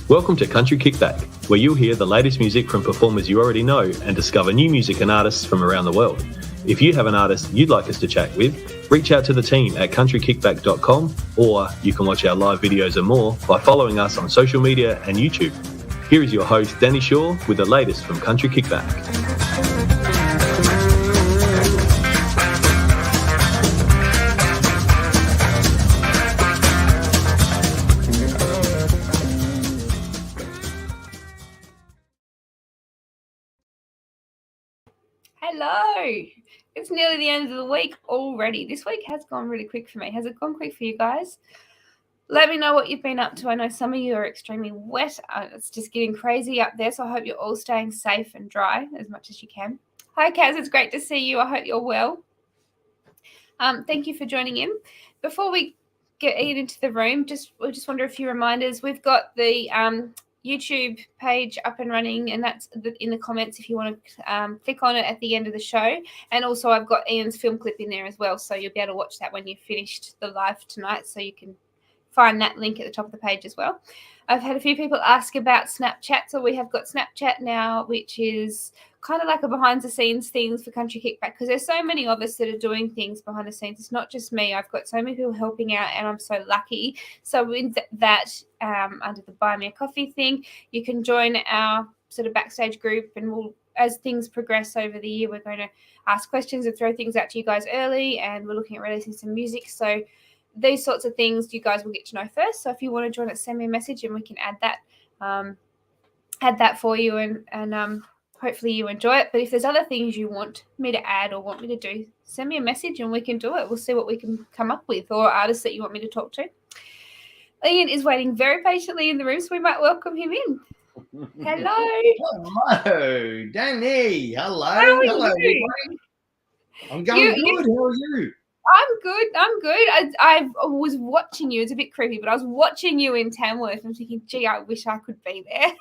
Welcome to Country Kickback, where you'll hear the latest music from performers you already know and discover new music and artists from around the world. If you have an artist you'd like us to chat with, reach out to the team at countrykickback.com, or you can watch our live videos and more by following us on social media and YouTube. Here is your host, Danny Shaw, with the latest from Country Kickback. Hello. It's nearly the end of the week already. This week has gone really quick for me. Has it gone quick for you guys? Let me know what you've been up to. I know some of you are extremely wet. It's just getting crazy up there, so I hope you're all staying safe and dry as much as you can. Hi, Kaz. It's great to see you. I hope you're well. Thank you for joining in. Before we get into the room, we just want a few reminders. We've got the YouTube page up and running, and that's in the comments if you want to click on it at the end of the show. And also I've got Ian's film clip in there as well, so you'll be able to watch that when you've finished the live tonight, so you can find that link at the top of the page as well. I've had a few people ask about Snapchat. So we have got Snapchat now, which is kind of like a behind the scenes things for Country Kickback, because there's so many of us that are doing things behind the scenes. It's not just me. I've got so many people helping out, and I'm so lucky. So with that, under the Buy Me a Coffee thing, you can join our sort of backstage group, and as things progress over the year, we're going to ask questions and throw things out to you guys early, and we're looking at releasing some music. So these sorts of things you guys will get to know first. So if you want to join us, send me a message and we can add that for you, and hopefully you enjoy it. But if there's other things you want me to add or want me to do, send me a message and we can do it. We'll see what we can come up with, or artists that you want me to talk to. Ian is waiting very patiently in the room, so we might welcome him in. Hello. Hello, Danny. Hello. Hello. I'm going good. How are you? I'm good. I was watching you. It's a bit creepy, but I was watching you in Tamworth and thinking, gee, I wish I could be there.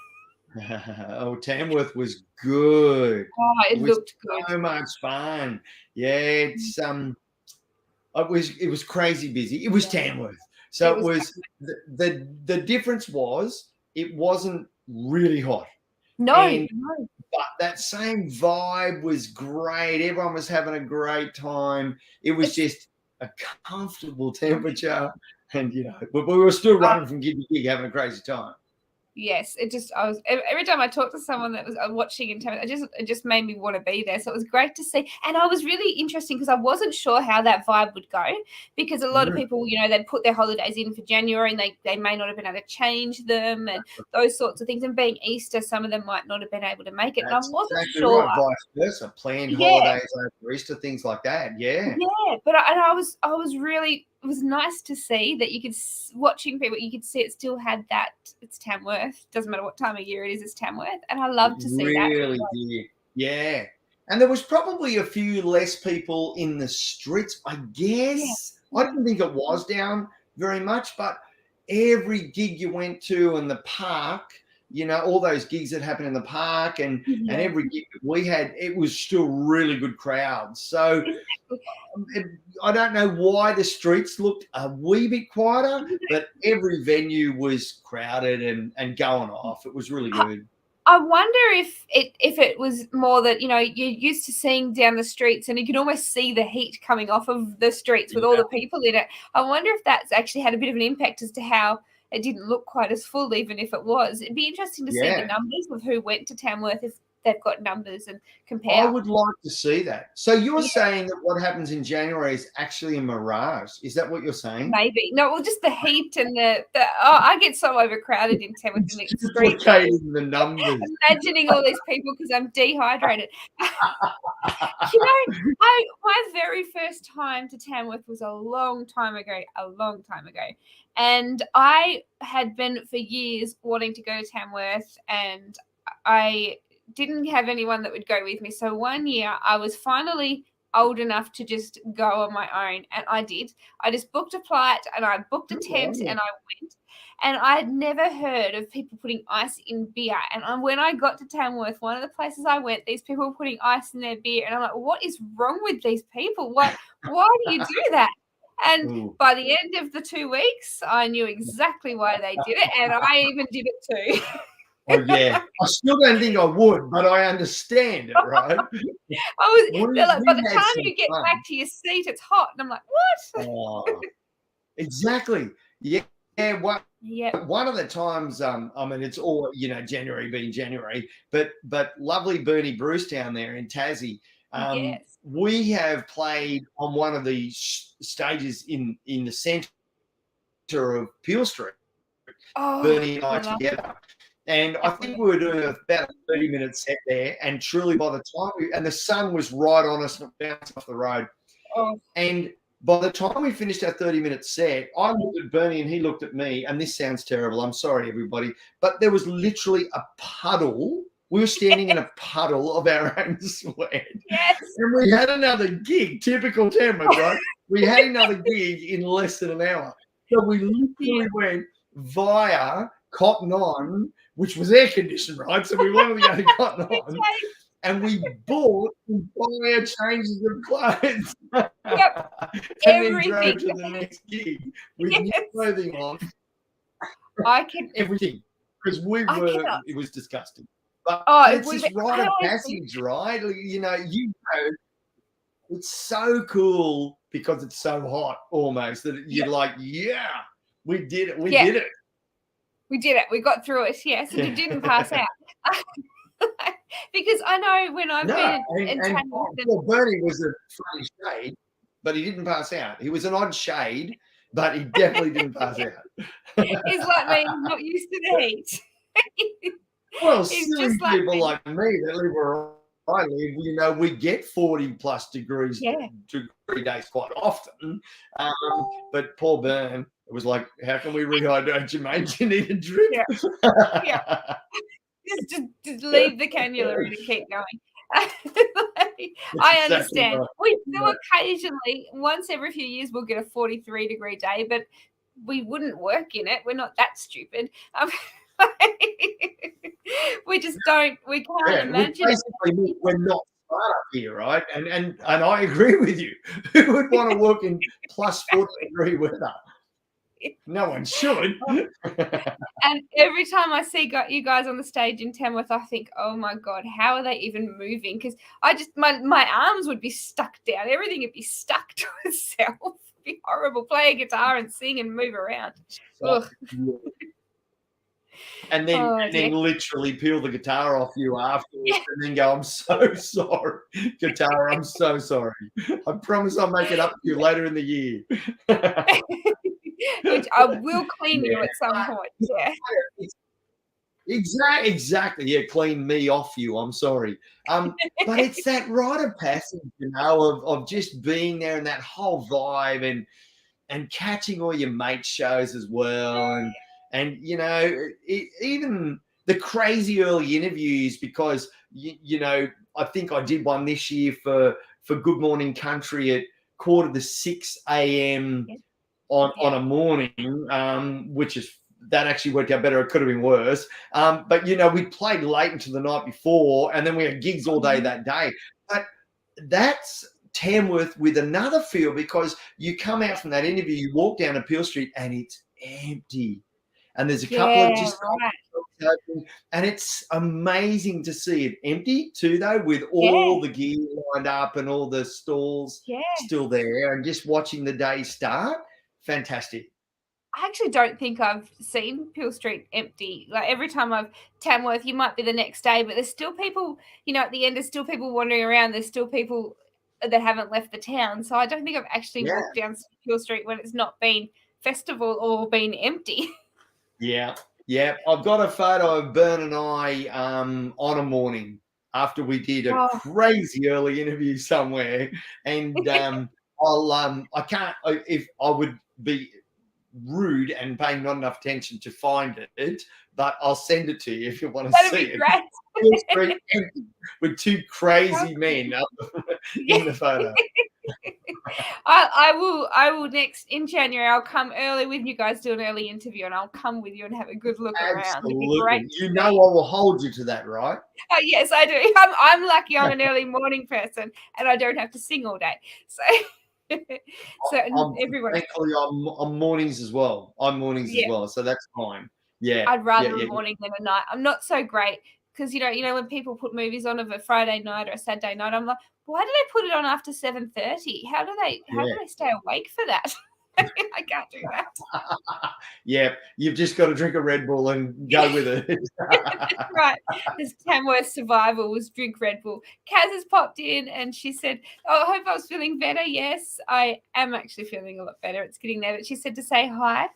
Oh, Tamworth was good. Oh, it looked good. So much fun. Yeah, it's it was crazy busy. It was Tamworth. So it was the difference was it wasn't really hot. No. But that same vibe was great. Everyone was having a great time. It was just a comfortable temperature. And, we were still running from gig to gig, having a crazy time. Yes, every time I talked to someone that was watching in town, it just made me want to be there. So it was great to see. And I was really interesting because I wasn't sure how that vibe would go, because a lot of people, they'd put their holidays in for January and they may not have been able to change them and those sorts of things. And being Easter, some of them might not have been able to make it. That's and I wasn't exactly sure. Right. Vice versa, planned holidays over Easter, things like that. Yeah. Yeah, but I was really. It was nice to see that you could, watching people, you could see it still had that, it's Tamworth. Doesn't matter what time of year it is, it's Tamworth. And I love to see that. Really did. Yeah. And there was probably a few less people in the streets, I guess. Yeah. I didn't think it was down very much, but every gig you went to in the park, all those gigs that happen in the park and every gig that we had, it was still really good crowds. So I don't know why the streets looked a wee bit quieter, but every venue was crowded and going off. It was really good. I wonder if it was more that, you're used to seeing down the streets and you can almost see the heat coming off of the streets with all the people in it. I wonder if that's actually had a bit of an impact as to how it didn't look quite as full, even if it was. It'd be interesting to see the numbers of who went to Tamworth, if they've got numbers and compare. I would like to see that. So you're saying that what happens in January is actually a mirage. Is that what you're saying? Maybe. No, well, just the heat and I get so overcrowded in Tamworth in the street. Duplicating the numbers. Imagining all these people because I'm dehydrated. My very first time to Tamworth was a long time ago. And I had been for years wanting to go to Tamworth, and I didn't have anyone that would go with me. So one year I was finally old enough to just go on my own, and I did. I just booked a flight and I booked a tent and I went. And I had never heard of people putting ice in beer. And when I got to Tamworth, one of the places I went, these people were putting ice in their beer. And I'm like, what is wrong with these people? Why do you do that? And Ooh. by the end of the 2 weeks, I knew exactly why they did it, and I even did it too. Oh yeah, I still don't think I would, but I understand it, right? They're like, by the had time some you get fun. back to your seat, it's hot. And I'm like, what? Oh, exactly. Yeah. Yeah. One of the times, I mean, it's all, you know, January being January, but lovely Bernie Bruce down there in Tassie. Yes. We have played on one of the stages in the centre of Peel Street. Oh, Bernie and I love together. And I think we were doing about a 30-minute set there. And truly, by the time and the sun was right on us and it bounced off the road. Oh. And by the time we finished our 30-minute set, I looked at Bernie and he looked at me. And this sounds terrible. I'm sorry, everybody. But there was literally a puddle. We were standing in a puddle of our own sweat. Yes. And we had another gig, typical Tamworth, right? We had another gig in less than an hour. So we literally went via Cotton On, which was air conditioned, right? So we wanted to go to Cotton On. And we bought entire changes of clothes. Yep. And Everything. then drove to the next gig with new clothing on. I can everything. Because it was disgusting. But it's this rite of passage, right? You know, it's so cool because it's so hot almost that you're like, yeah, we did it. We did it. We did it. We got through it. Yes, and you didn't pass out. Because I know when I've been in Bernie was a funny shade, but he didn't pass out. He was an odd shade, but he definitely didn't pass out. He's like me, not used to the heat. Well, silly people like me that live where I live, you know, we get 40+ degree days quite often. But poor Bern, it was like, how can we rehydrate you, mate? You need a drip. Yeah. Just leave the cannula and keep going. I understand. Right. We do occasionally, once every few years, we'll get a 43-degree day, but we wouldn't work in it. We're not that stupid. We just don't. We can't imagine. Basically, we're not smart up here, right? And I agree with you. Who would want to work in plus 40-degree weather? No one should. And every time I see you guys on the stage in Tamworth, I think, oh my God, how are they even moving? Because my arms would be stuck down. Everything would be stuck to itself. It'd be horrible. Play a guitar and sing and move around. And then literally peel the guitar off you afterwards and then go, I'm so sorry, guitar, I'm so sorry. I promise I'll make it up to you later in the year. Which I will clean you at some point. Yeah. Exactly. Yeah, clean me off you. I'm sorry. But it's that rite of passage, you know, of just being there and that whole vibe and catching all your mate shows as well. And you know, even the crazy early interviews, because, you know, I think I did one this year for Good Morning Country at 5:45 a.m. on a morning, which is, that actually worked out better. It could have been worse. But, you know, we played late into the night before and then we had gigs all day that day. But that's Tamworth with another feel, because you come out from that interview, you walk down a Peel Street and it's empty. And there's a couple of just open, and it's amazing to see it empty too, though, with all the gear lined up and all the stalls still there, and just watching the day start. Fantastic. I actually don't think I've seen Peel Street empty. Like every time I've Tamworth, you might be the next day, but there's still people, you know, at the end, there's still people wandering around. There's still people that haven't left the town. So I don't think I've actually walked down Peel Street when it's not been festival or been empty. Yeah. I've got a photo of Bern and I on a morning after we did a crazy early interview somewhere, and I can't, if I would be rude and paying not enough attention to find it, but I'll send it to you if you want to see it. Great. With two crazy men in the photo. I will next in January. I'll come early with you guys, do an early interview, and I'll come with you and have a good look around. It'd be great. You know, I will hold you to that, right? Oh yes, I do. I'm lucky. I'm an early morning person, and I don't have to sing all day. So So everyone. Thankfully, I'm mornings as well. I'm mornings as well, so that's fine. Yeah, I'd rather a morning than a night. I'm not so great because you know when people put movies on of a Friday night or a Saturday night, I'm like, why do they put it on after 7:30? How do they stay awake for that? I can't do that. Yeah, you've just got to drink a Red Bull and go with it. Right. This Tamworth survival was drink Red Bull. Kaz has popped in and she said, I hope I was feeling better. Yes, I am actually feeling a lot better. It's getting there. But she said to say hi.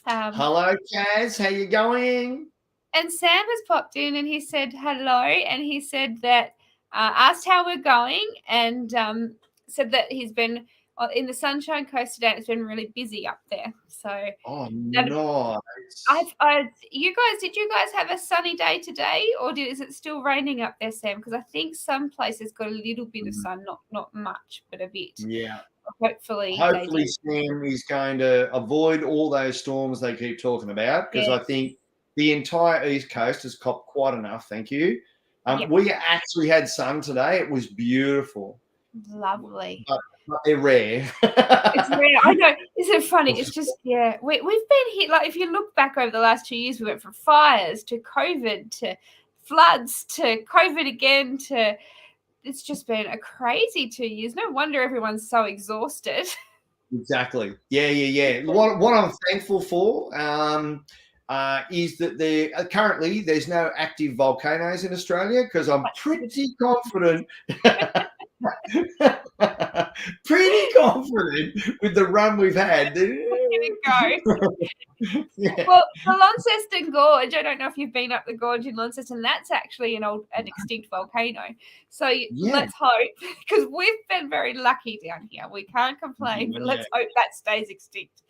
Hello, Kaz. How you going? And Sam has popped in and he said hello. And he said that, asked how we're going and said that he's been in the Sunshine Coast today. It's been really busy up there. So, nice. Did you guys have a sunny day today, or is it still raining up there, Sam? Because I think some places got a little bit of sun, not much, but a bit. Yeah. Hopefully Sam is going to avoid all those storms they keep talking about because I think the entire East Coast has copped quite enough. Thank you. We actually had sun today. It was beautiful. Lovely. But they're rare. It's rare. I know. Isn't it funny? It's just, we've been hit. Like, if you look back over the last 2 years, we went from fires to COVID to floods to COVID again to, it's just been a crazy 2 years. No wonder everyone's so exhausted. Exactly. Yeah. What I'm thankful for is that currently there's no active volcanoes in Australia because I'm pretty confident. Pretty confident with the run we've had. Here we go. Well, the Launceston Gorge, I don't know if you've been up the gorge in Launceston, that's actually an extinct volcano. So let's hope, because we've been very lucky down here. We can't complain, but let's hope that stays extinct.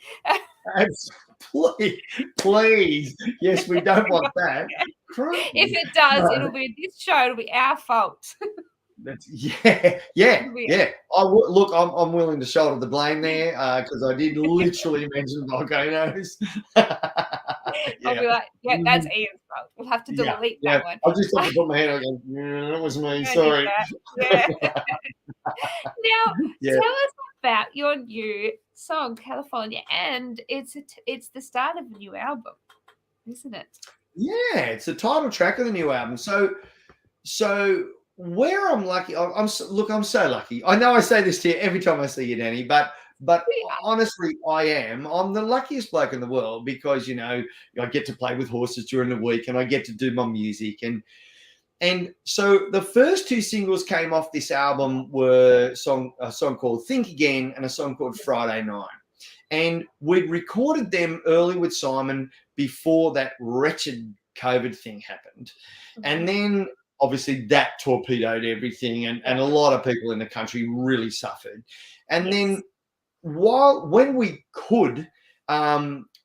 Please. Yes, we don't want that. If it does, it'll be this show, it'll be our fault. Yeah. Look, I'm willing to shoulder the blame there because I did literally mention volcanoes. I'll be like, that's Ian's fault. We'll have to delete that one. I'll just have to put my hand on. That was me. Sorry. Now, tell us about your new song, California, and it's the start of a new album, isn't it? Yeah, it's the title track of the new album. So. Where I'm lucky, I'm so lucky. I know I say this to you every time I see you, Danny, but honestly, I am. I'm the luckiest bloke in the world because I get to play with horses during the week and I get to do my music and so the first two singles came off this album were a song called Think Again and a song called Friday Night, and we'd recorded them early with Simon before that wretched COVID thing happened, and then. Obviously, that torpedoed everything, and a lot of people in the country really suffered. And then, when we could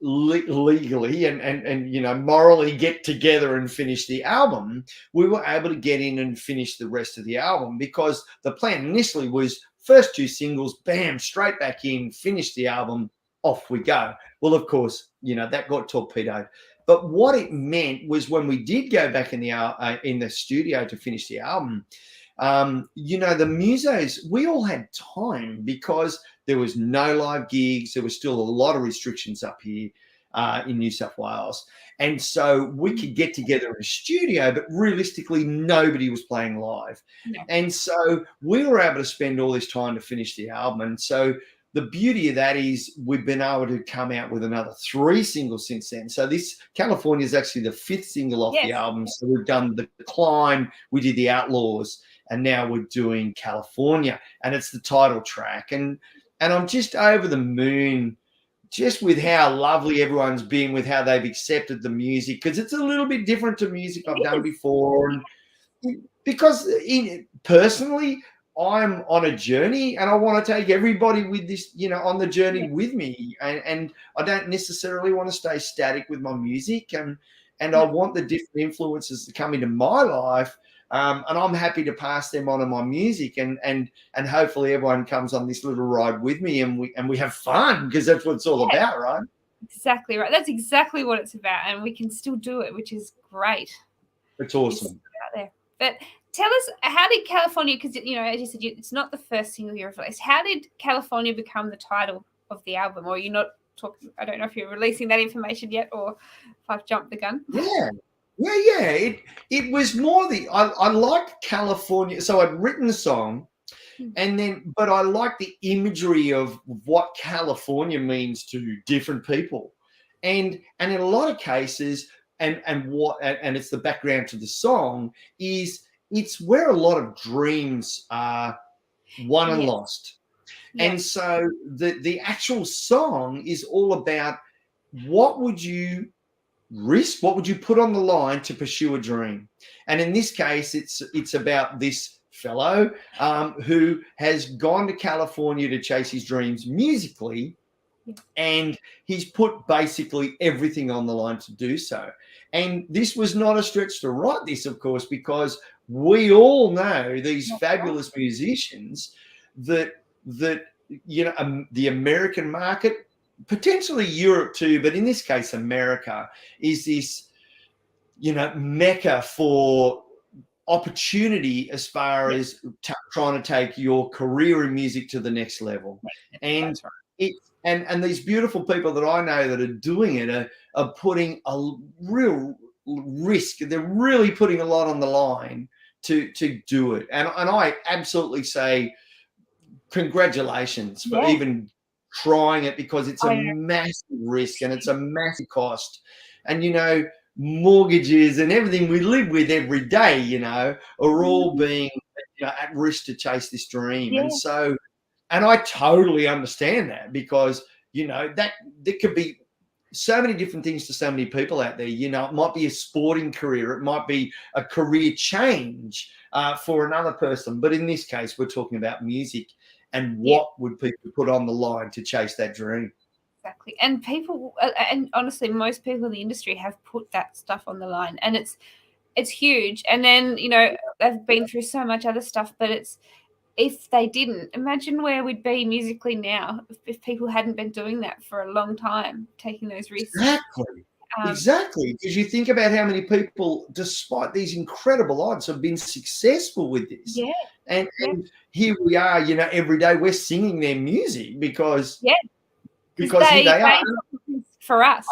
legally and morally get together and finish the album, we were able to get in and finish the rest of the album because the plan initially was first two singles, bam, straight back in, finish the album, off we go. Well, of course, that got torpedoed. But what it meant was when we did go back in the studio to finish the album, the musos, we all had time because there was no live gigs. There was still a lot of restrictions up here in New South Wales. And so we could get together in a studio, but realistically, nobody was playing live. No. And so we were able to spend all this time to finish the album. And so the beauty of that is we've been able to come out with another 3 singles since then. So this California is actually the 5th single off the album. So we've done The Climb, we did The Outlaws, and now we're doing California, and it's the title track. And I'm just over the moon just with how lovely everyone's been, with how they've accepted the music, because it's a little bit different to music I've done before. And because personally, I'm on a journey and I want to take everybody with this, on the journey with me. And I don't necessarily want to stay static with my music. And I want the different influences to come into my life. And I'm happy to pass them on in my music. And hopefully everyone comes on this little ride with me and we have fun, because that's what it's all about, right? Exactly right. That's exactly what it's about. And we can still do it, which is great. It's awesome. Out there. But tell us, how did California, because, you know, as you said, it's not the first single you released. How did California become the title of the album? Or are you not talking, I don't know if you're releasing that information yet or if I've jumped the gun. Yeah. It was more I liked California. So I'd written the song, but I liked the imagery of what California means to different people. And in a lot of cases, and it's the background to the song, is it's where a lot of dreams are won and lost. And so the actual song is all about what would you risk, what would you put on the line to pursue a dream. And in this case, it's about this fellow who has gone to California to chase his dreams musically, and he's put basically everything on the line to do so. And this was not a stretch to write this, of course, because we all know these fabulous musicians that you know, the American market, potentially Europe too, but in this case, America is this, you know, mecca for opportunity as far as trying to take your career in music to the next level. And and these beautiful people that I know that are doing it are putting a real risk. They're really putting a lot on the line to do it. And I absolutely say congratulations for even trying it, because it's a massive risk and it's a massive cost. And, you know, mortgages and everything we live with every day, you know, are all being, you know, at risk to chase this dream. And so, and I totally understand that, because, you know, that there could be so many different things to so many people out there. You know, it might be a sporting career, it might be a career change for another person. But in this case, we're talking about music. And what would people put on the line to chase that dream? Exactly. And people, and honestly, most people in the industry have put that stuff on the line, and it's huge. And then, you know, they've been through so much other stuff, but if they didn't, imagine where we'd be musically now if people hadn't been doing that for a long time, taking those risks. Exactly. Because you think about how many people, despite these incredible odds, have been successful with this. And here we are, you know, every day we're singing their music because here they are for us.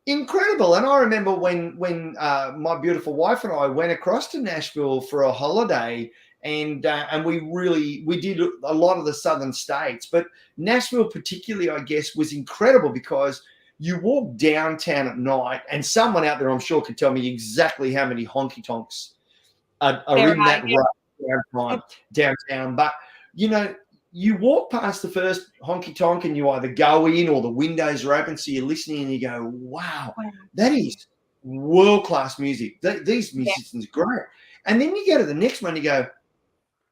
Incredible. And I remember when my beautiful wife and I went across to Nashville for a holiday, and we did a lot of the southern states, but Nashville particularly, I guess, was incredible because you walk downtown at night, and someone out there, I'm sure, could tell me exactly how many honky tonks are in that downtown. But, you know, you walk past the first honky tonk and you either go in or the windows are open, so you're listening and you go, wow, that is world-class music. These musicians are great. And then you go to the next one, you go,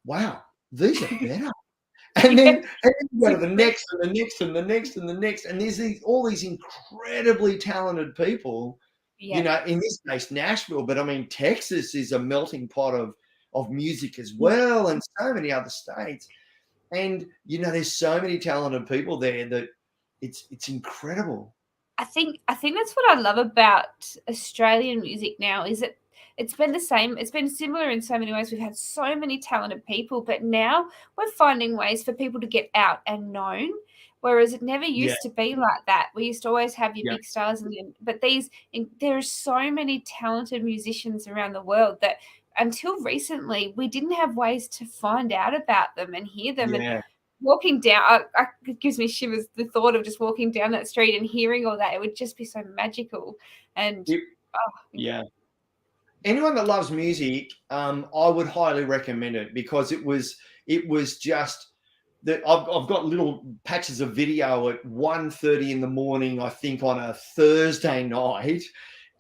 wow, these are better. And then you go to the next and the next and the next and the next. And there's all these incredibly talented people, you know, in this case, Nashville, but I mean, Texas is a melting pot of music as well, and so many other states. And, you know, there's so many talented people there that it's incredible. I think that's what I love about Australian music now, is that it's been the same. It's been similar in so many ways. We've had so many talented people, but now we're finding ways for people to get out and known, whereas it never used to be like that. We used to always have your big stars, but there are so many talented musicians around the world that until recently we didn't have ways to find out about them and hear them. And walking down, it gives me shivers, the thought of just walking down that street and hearing all that. It would just be so magical. And anyone that loves music, I would highly recommend it, because it was just that I've got little patches of video at 1:30 in the morning, I think, on a Thursday night,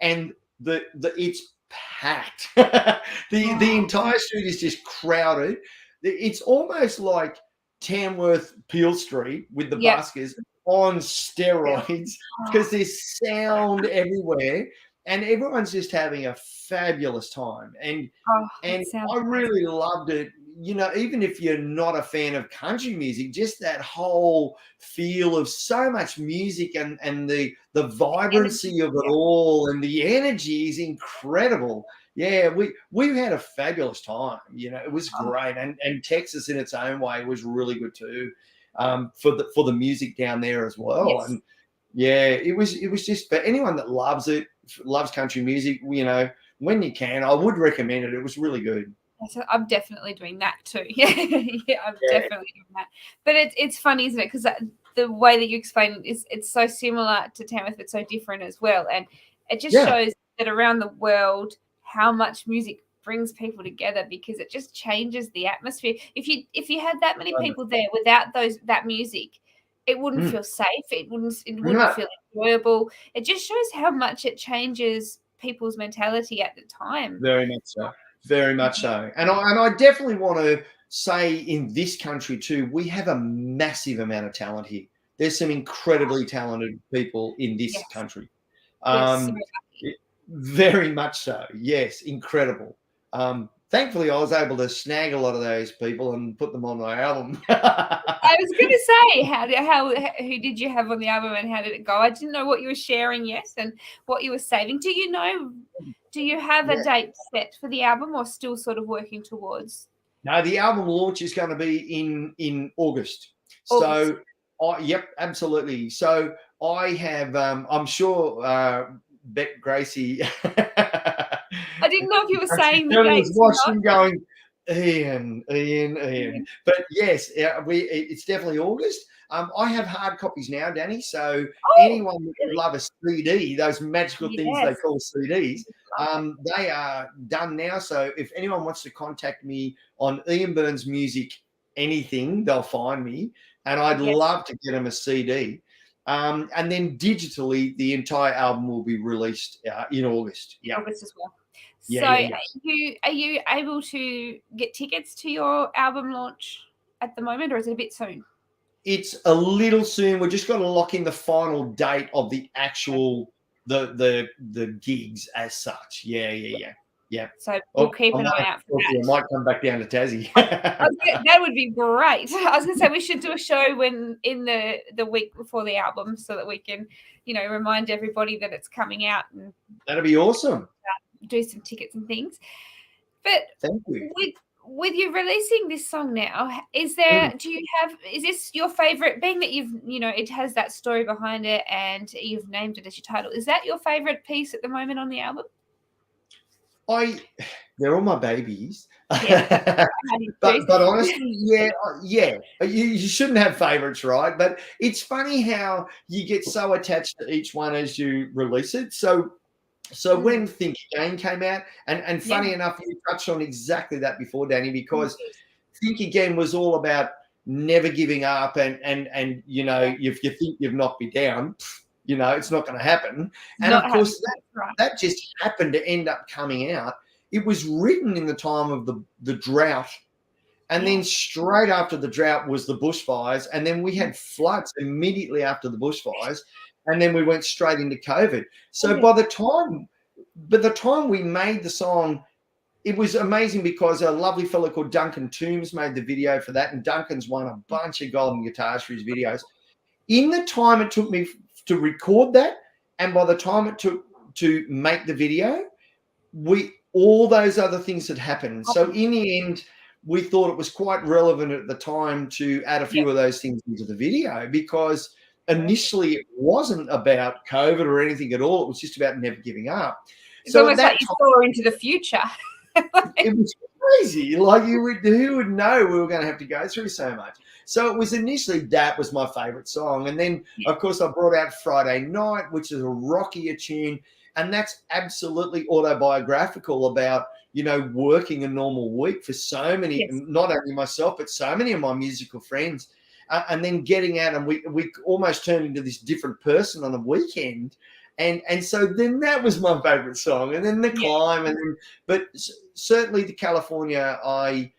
and it's packed. The entire street is just crowded. It's almost like Tamworth Peel Street with the buskers on steroids, because there's sound everywhere. And everyone's just having a fabulous time. And I really loved it. You know, even if you're not a fan of country music, just that whole feel of so much music and the vibrancy of it all, and the energy is incredible. Yeah, we had a fabulous time. It was great, and Texas in its own way was really good too, for the music down there as well. Yes. And yeah, it was just for anyone that loves country music. When you can, I would recommend it. It was really good. So I'm definitely doing that too. Yeah, I'm definitely doing that. But it's funny, isn't it? Because the way that you explain it is, it's so similar to Tamworth, but so different as well. And it just shows that around the world how much music brings people together, because it just changes the atmosphere. If you had that many people there without that music, it wouldn't feel safe. It wouldn't feel enjoyable. It just shows how much it changes people's mentality at the time. Very much so. Very much so. And I definitely want to say, in this country too, we have a massive amount of talent here. There's some incredibly talented people in this country. Very much so. Yes, incredible. Thankfully, I was able to snag a lot of those people and put them on my album. I was going to say, who did you have on the album, and how did it go? I didn't know what you were sharing, and what you were saving. Do you have a date set for the album, or still sort of working towards? No, the album launch is going to be in August. So, yep, absolutely. So I have, I'm sure Beck Gracie. I didn't know if you were saying the dates. Watching going, Ian. But yes, it's definitely August. I have hard copies now, Danni. So anyone that would love a CD, those magical things they call CDs, they are done now. So if anyone wants to contact me on Ian Burns Music, anything, they'll find me. And I'd love to get them a CD. And then digitally, the entire album will be released in August. Yeah, August as well. Are you able to get tickets to your album launch at the moment, or is it a bit soon? It's a little soon. We're just going to lock in the final date of the actual the gigs as such. Yeah. So we'll keep an eye out for that. I might come back down to Tassie. That would be great. I was going to say we should do a show in the week before the album, so that we can, remind everybody that it's coming out. And that'd be awesome. Do some tickets and things. But thank you. With you releasing this song now, is this your favorite, being that it has that story behind it and you've named it as your title? Is that your favorite piece at the moment on the album? They're all my babies. Yeah. but honestly, yeah. You shouldn't have favorites, right? But it's funny how you get so attached to each one as you release it. So when Think Again came out, and funny enough, you touched on exactly that before, Danni, because Think Again was all about never giving up, and if you think you've knocked me down, it's not going to happen. And of course, that just happened to end up coming out. It was written in the time of the drought, and then straight after the drought was the bushfires, and then we had floods immediately after the bushfires. And then we went straight into COVID. So by the time we made the song, it was amazing, because a lovely fellow called Duncan Toombs made the video for that. And Duncan's won a bunch of golden guitars for his videos. In the time it took me to record that, and by the time it took to make the video, all those other things had happened. So in the end, we thought it was quite relevant at the time to add a few of those things into the video, because initially it wasn't about COVID or anything at all. It was just about never giving up. It's almost like you saw into the future. It was crazy. Like, who would know we were going to have to go through so much? So it was initially, that was my favorite song. And then, of course, I brought out Friday Night, which is a rockier tune. And that's absolutely autobiographical about, working a normal week for so many, not only myself, but so many of my musical friends. And then getting out, and we almost turned into this different person on the weekend. And so then that was my favorite song. And then The Climb, but certainly the California, I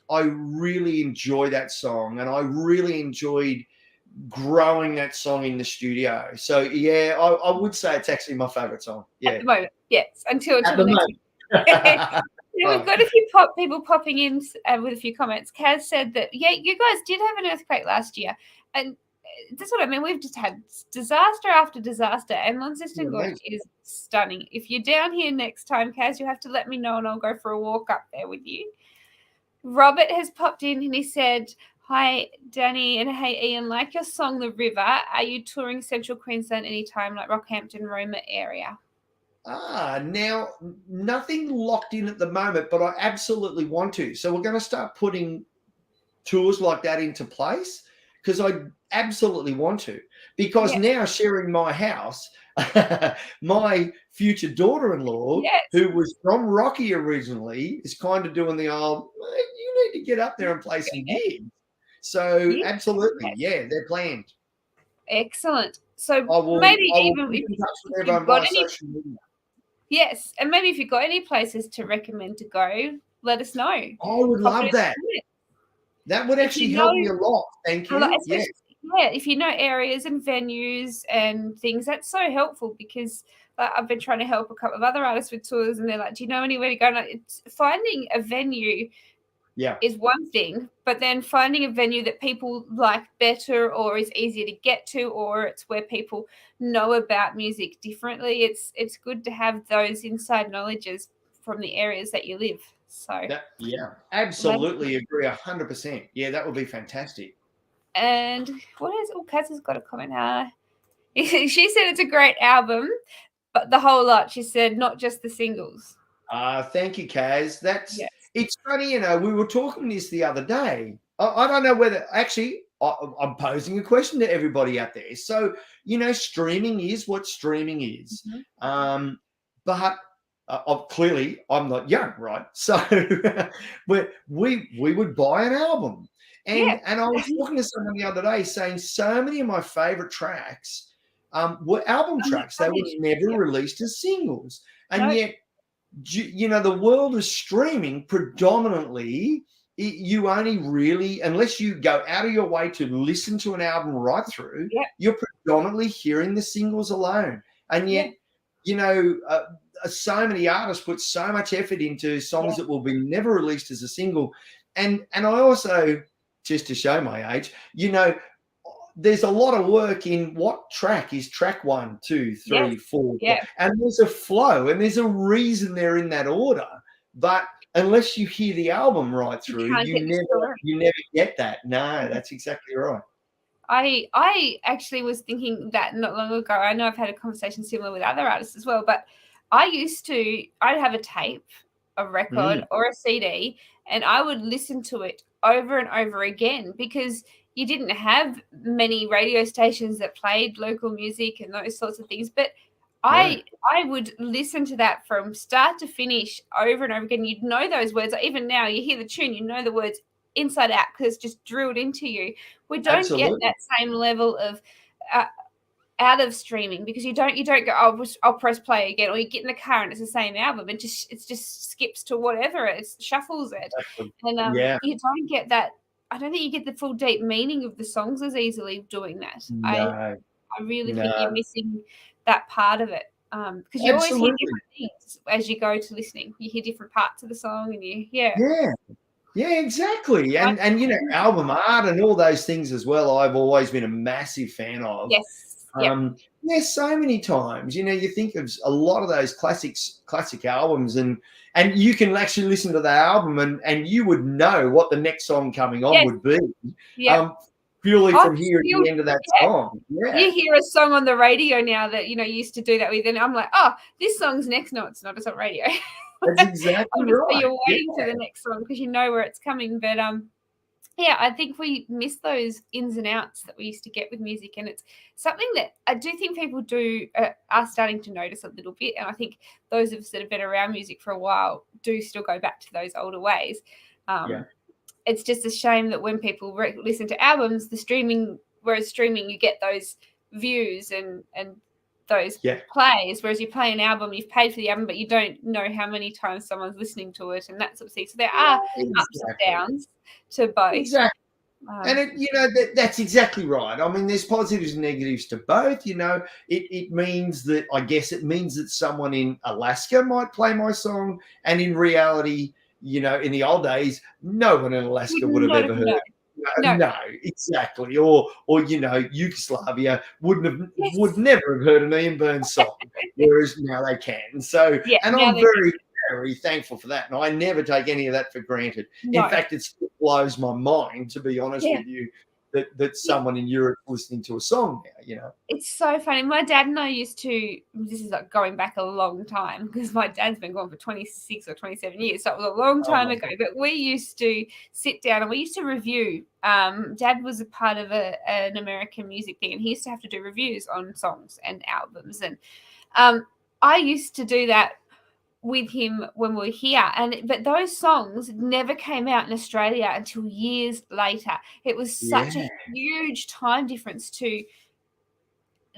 really enjoy that song, and I really enjoyed growing that song in the studio. So I would say it's actually my favorite song. Yeah. At the moment, yes. Until the moment. We've got a few people popping in with a few comments. Kaz said that, you guys did have an earthquake last year. And that's what I mean. We've just had disaster after disaster, and Launceston Gorge is stunning. If you're down here next time, Kaz, you have to let me know, and I'll go for a walk up there with you. Robert has popped in, and he said, "Hi, Danny, and hey, Ian. Like your song, The River. Are you touring Central Queensland anytime, like Rockhampton, Roma area?" Now nothing locked in at the moment, but I absolutely want to. So we're going to start putting tours like that into place because I absolutely want to. Because now sharing my house, my future daughter-in-law, who was from Rocky originally, is kind of doing the old, you need to get up there and play some gigs. So absolutely, they're planned. Excellent. So maybe even if you've got any social media. Yes, and maybe if you've got any places to recommend to go, let us know. I would love that. That would actually help me a lot. Thank you. If you know areas and venues and things, that's so helpful because I've been trying to help a couple of other artists with tours, and they're like, "Do you know anywhere to go?" And it's finding a venue. Is one thing, but then finding a venue that people like better or is easier to get to, or it's where people know about music differently. It's good to have those inside knowledges from the areas that you live. So absolutely agree 100%. Yeah, that would be fantastic. And what is? Oh, Kaz has got a comment. She said it's a great album, but the whole lot. She said not just the singles. Thank you, Kaz. It's funny, we were talking this the other day. I don't know whether actually I'm posing a question to everybody out there. So, streaming is what streaming is. Mm-hmm. But clearly I'm not young, right? So we would buy an album. And I was talking to someone the other day saying so many of my favorite tracks were album tracks. They were never released as singles. And yet, the world of streaming predominantly, you only really, unless you go out of your way to listen to an album right through, you're predominantly hearing the singles alone. And yet, so many artists put so much effort into songs that will be never released as a single. And I also, just to show my age, there's a lot of work in what track is track 1, 2, 3, 4. And there's a flow and there's a reason they're in that order. But unless you hear the album right through, you never get that. No, that's exactly right. I actually was thinking that not long ago. I know I've had a conversation similar with other artists as well, but I'd have a tape, a record or a CD, and I would listen to it over and over again because you didn't have many radio stations that played local music and those sorts of things. But I would listen to that from start to finish over and over again. You'd know those words. Even now, you hear the tune, you know the words inside out because it's just drilled into you. We don't get that same level of out of streaming because you don't go, I'll press play again, or you get in the car and it's the same album. It just skips to whatever, it shuffles it. And you don't get that. I don't think you get the full deep meaning of the songs as easily doing that. No, I really think you're missing that part of it because you always hear different things as you go to listening. You hear different parts of the song and yeah, exactly. And album art and all those things as well, I've always been a massive fan of. So many times, you think of a lot of those classic albums and you can actually listen to the album and you would know what the next song coming on would be. Purely from hearing the end of that song. You hear a song on the radio now that you used to do that with, and I'm like, oh, this song's next. No, it's not. It's on radio. That's exactly right. You're waiting for the next song because you know where it's coming. But I think we miss those ins and outs that we used to get with music, and it's something that I do think people are starting to notice a little bit. And I think those of us that have been around music for a while do still go back to those older ways. It's just a shame that when people listen to albums, whereas streaming, you get those views and those plays, whereas you play an album, you've paid for the album, but you don't know how many times someone's listening to it and that sort of thing. So there are ups and downs to both. Exactly. And that's exactly right. I mean, there's positives and negatives to both. It means that someone in Alaska might play my song, and in reality, in the old days, no one in Alaska would have ever heard. No, exactly. Or Yugoslavia would never have heard an Ian Burns song, whereas now they can. So, and I'm very, very thankful for that. And I never take any of that for granted. No. In fact, it still blows my mind, to be honest with you, that someone in Europe listening to a song now, It's so funny. My dad and I used to, this is like going back a long time because my dad's been gone for 26 or 27 years. So it was a long time ago. But we used to sit down and we used to review. Dad was a part of an American music thing, and he used to have to do reviews on songs and albums. And I used to do that with him when we were here, but those songs never came out in Australia until years later. It was such a huge time difference to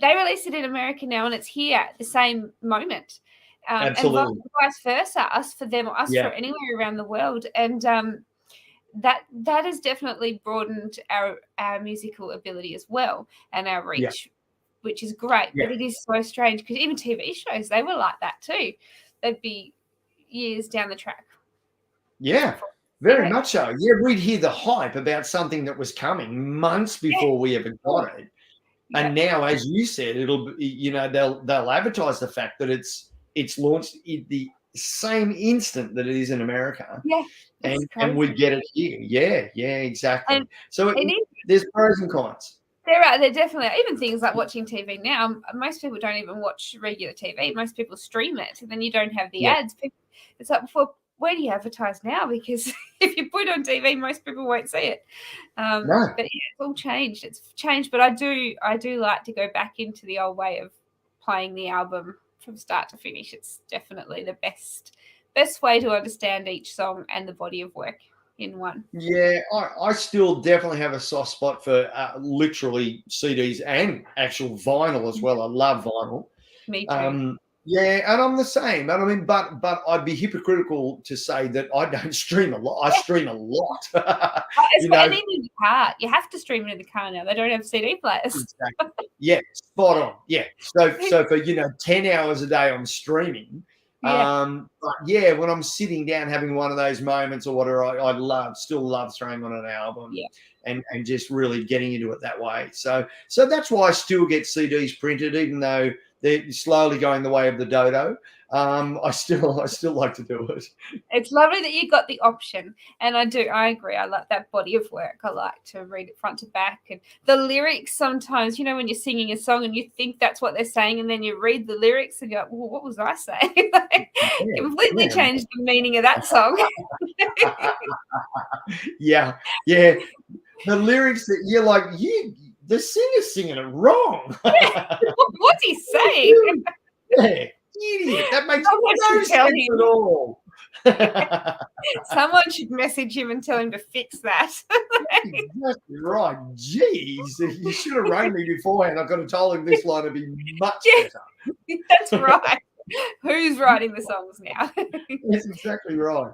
they release it in America now and it's here at the same moment. Absolutely. And vice versa, us for them or us for anywhere around the world. And that has definitely broadened our musical ability as well and our reach, which is great. But it is so strange because even TV shows, they were like that too. They'd be years down the track. Yeah, very much so. Yeah, we'd hear the hype about something that was coming months before we ever got it. And now, as you said, it'll they'll advertise the fact that it's launched in the same instant that it is in America. Yeah. And we get it here. Yeah, exactly. And so there's pros and cons. There definitely are. Even things like watching TV now. Most people don't even watch regular TV. Most people stream it, and then you don't have the ads. It's like, where do you advertise now? Because if you put it on TV, most people won't see it. But it's all changed. It's changed. But I do like to go back into the old way of playing the album from start to finish. It's definitely the best way to understand each song and the body of work in one. Yeah, I still definitely have a soft spot for literally CDs and actual vinyl as well. I love vinyl. Me too. Yeah, and I'm the same. I mean, but I'd be hypocritical to say that I don't stream a lot. I stream a lot. And in the car, you have to stream it in the car now. They don't have CD players. Exactly. Yeah, spot on. Yeah. So for 10 hours a day I'm streaming. But when I'm sitting down having one of those moments or whatever, I still love throwing on an album and just really getting into it that way. So that's why I still get CDs printed, even though they're slowly going the way of the dodo. I still like to do it. It's lovely that you got the option, and I agree. I like that body of work. I like to read it front to back, and the lyrics. Sometimes, when you're singing a song and you think that's what they're saying, and then you read the lyrics and you're like, well, what was I saying? Completely changed the meaning of that song. Yeah. The lyrics that you're like, the singer's singing it wrong. What's he saying? Yeah. Idiot. That makes no sense at all. Someone should message him and tell him to fix that. Exactly right. Jeez, you should have rang me beforehand. I could have told him this line would be much better. That's right. Who's writing the songs now? That's exactly right.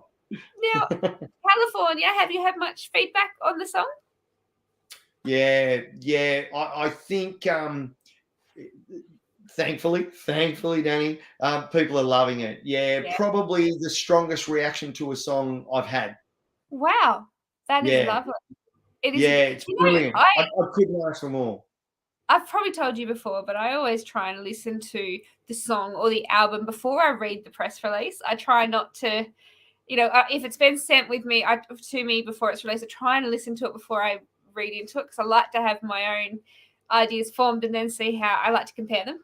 Now, California, have you had much feedback on the song? Yeah. I think thankfully, Danni, people are loving it. Yeah, probably the strongest reaction to a song I've had. Wow, that is lovely. It is. Yeah, it's brilliant. I couldn't ask for more. I've probably told you before, but I always try and listen to the song or the album before I read the press release. I try not to, if it's been sent to me before it's released, I try and listen to it before I read into it because I like to have my own ideas formed and then see how I like to compare them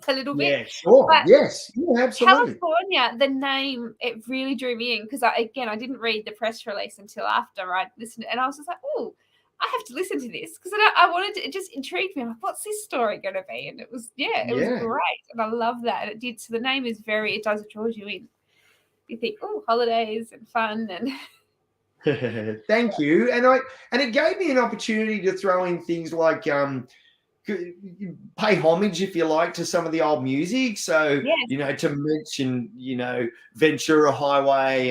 a little bit. Yeah, sure. But yes, absolutely. California, the name, it really drew me in because I didn't read the press release until after I listened, and I was just like, oh, I have to listen to this because I wanted to, it just intrigued me. I'm like, what's this story going to be? And it was, it was great. And I love that. And it did. So the name is it draws you in. You think, oh, holidays and fun and. Thank you. And it gave me an opportunity to throw in things like pay homage, if you like, to some of the old music. So, to mention, Ventura Highway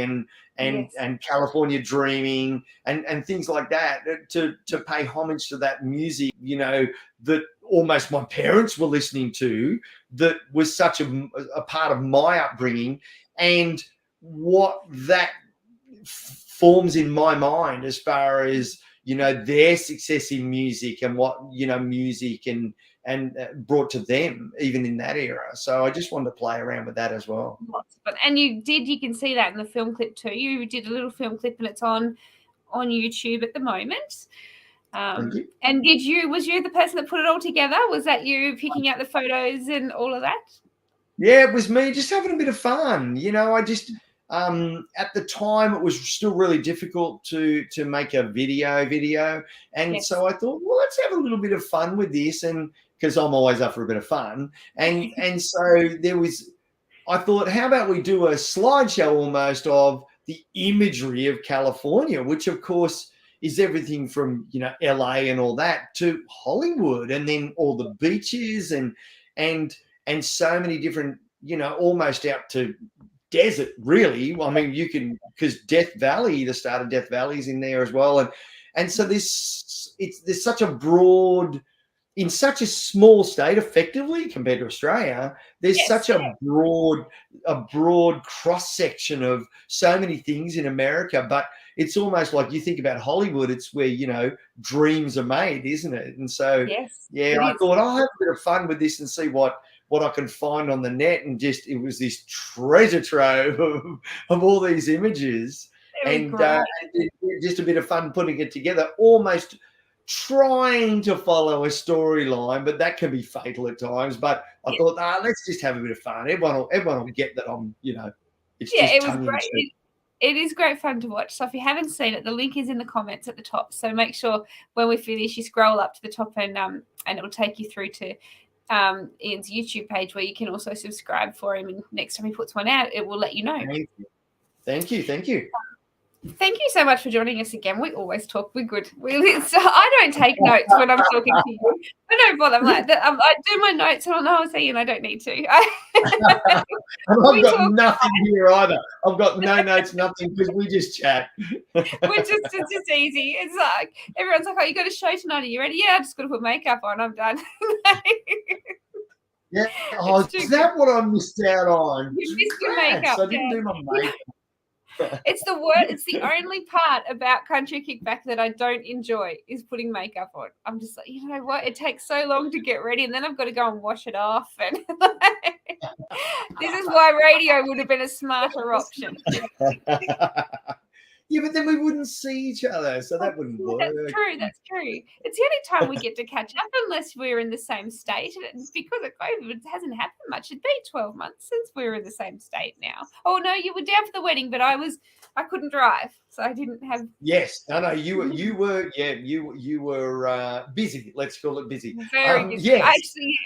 and California Dreaming and things like that, to pay homage to that music, that almost my parents were listening to, that was such a part of my upbringing, and what that forms in my mind as far as, their success in music and what, music and brought to them even in that era. So I just wanted to play around with that as well. Lots of fun. And you can see that in the film clip too. You did a little film clip and it's on YouTube at the moment. Thank you. And was you the person that put it all together? Was that you picking out the photos and all of that? Yeah, it was me just having a bit of fun. I just at the time it was still really difficult to make a video, and Yes. so I thought, well, let's have a little bit of fun with this, and because I'm always up for a bit of fun, and so I thought, how about we do a slideshow almost of the imagery of California, which of course is everything from LA and all that to Hollywood, and then all the beaches and so many different, almost out to desert, really. I mean, you can, because Death Valley, the start of Death Valley is in there as well, and so there's such a broad, in such a small state, effectively compared to Australia, there's such a broad cross section of so many things in America. But it's almost like you think about Hollywood, it's where dreams are made, isn't it? And so I thought I'll have a bit of fun with this and see what I can find on the net, and it was this treasure trove of all these images, and just a bit of fun putting it together, almost trying to follow a storyline, but that can be fatal at times. But I thought, let's just have a bit of fun. Everyone will get that I'm, it's just it was great. It is great fun to watch. So if you haven't seen it, the link is in the comments at the top. So make sure when we finish, you scroll up to the top and it will take you through to Ian's YouTube page, where you can also subscribe for him, and next time he puts one out, it will let you know. Thank you. Thank you so much for joining us again. We always talk. We're good. I don't take notes when I'm talking to you. I don't bother. I'm like that. I do my notes, and I see, and I don't need to. I've got nothing here either. I've got no notes, nothing, because we just chat. It's just easy. It's like everyone's like, "Oh, you got a show tonight? Are you ready?" Yeah, I just got to put makeup on. I'm done. Yeah. Oh, is that what I missed out on? You missed your makeup. I didn't do my makeup. It's the only part about Country Kickback that I don't enjoy is putting makeup on. I'm just like, you know what? It takes so long to get ready, and then I've got to go and wash it off. And this is why radio would have been a smarter option. Yeah, but then we wouldn't see each other, so that wouldn't work. That's true. It's the only time we get to catch up unless we're in the same state. And because of COVID, it hasn't happened much. It'd be 12 months since we were in the same state now. Oh, no, you were down for the wedding, but I couldn't drive, so I didn't have... Yes. No, you were busy. Let's call it busy. Very busy. Yes. Actually,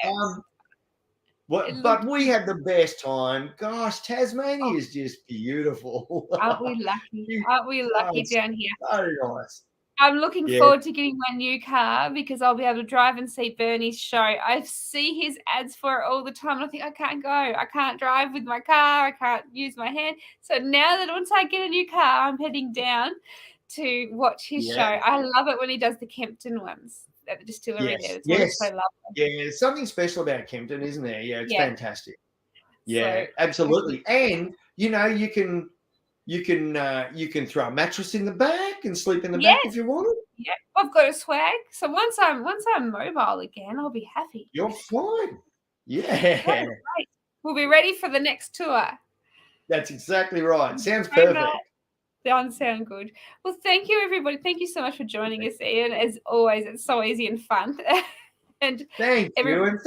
but we had the best time. Gosh, Tasmania is just beautiful. Aren't we lucky? Aren't we lucky down here? So nice. I'm looking forward to getting my new car, because I'll be able to drive and see Bernie's show. I see his ads for it all the time, and I think, I can't go. I can't drive with my car. I can't use my hand. So now that once I get a new car, I'm heading down to watch his show. I love it when he does the Kempton ones at the distillery there. It's so lovely. Yeah, there's something special about Kempton, isn't there? Yeah, it's fantastic. Yeah, absolutely. And you can throw a mattress in the back and sleep in the back if you want. Yeah, I've got a swag. So once I'm mobile again, I'll be happy. You're fine. Yeah. Great. We'll be ready for the next tour. That's exactly right. Sounds perfect. Doesn't sound good. Well, thank you, everybody. Thank you so much for joining us, Ian. As always, it's so easy and fun. And thank you, and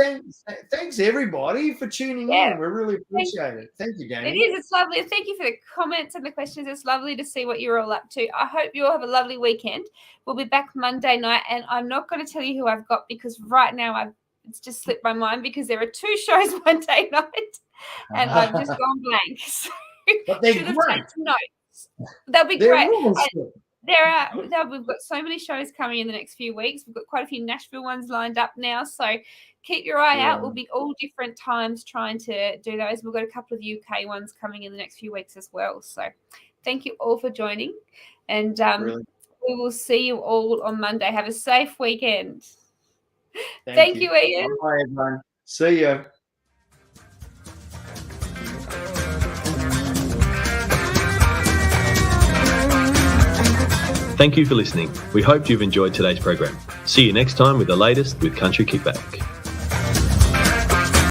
thanks everybody for tuning in. We really appreciate it. Thank you, Danni. It is. It's lovely. And thank you for the comments and the questions. It's lovely to see what you're all up to. I hope you all have a lovely weekend. We'll be back Monday night, and I'm not going to tell you who I've got, because right now it's just slipped my mind, because there are 2 shows Monday night, and I've just gone blank. So but they're great. Notes. They'll be They're great. Awesome. We've got so many shows coming in the next few weeks. We've got quite a few Nashville ones lined up now, so keep your eye out. We'll be all different times trying to do those. We've got a couple of UK ones coming in the next few weeks as well. So thank you all for joining, and we will see you all on Monday. Have a safe weekend. Thank you, Ian. Bye, everyone. See you. Thank you for listening. We hope you've enjoyed today's program. See you next time with the latest with Country Kickback.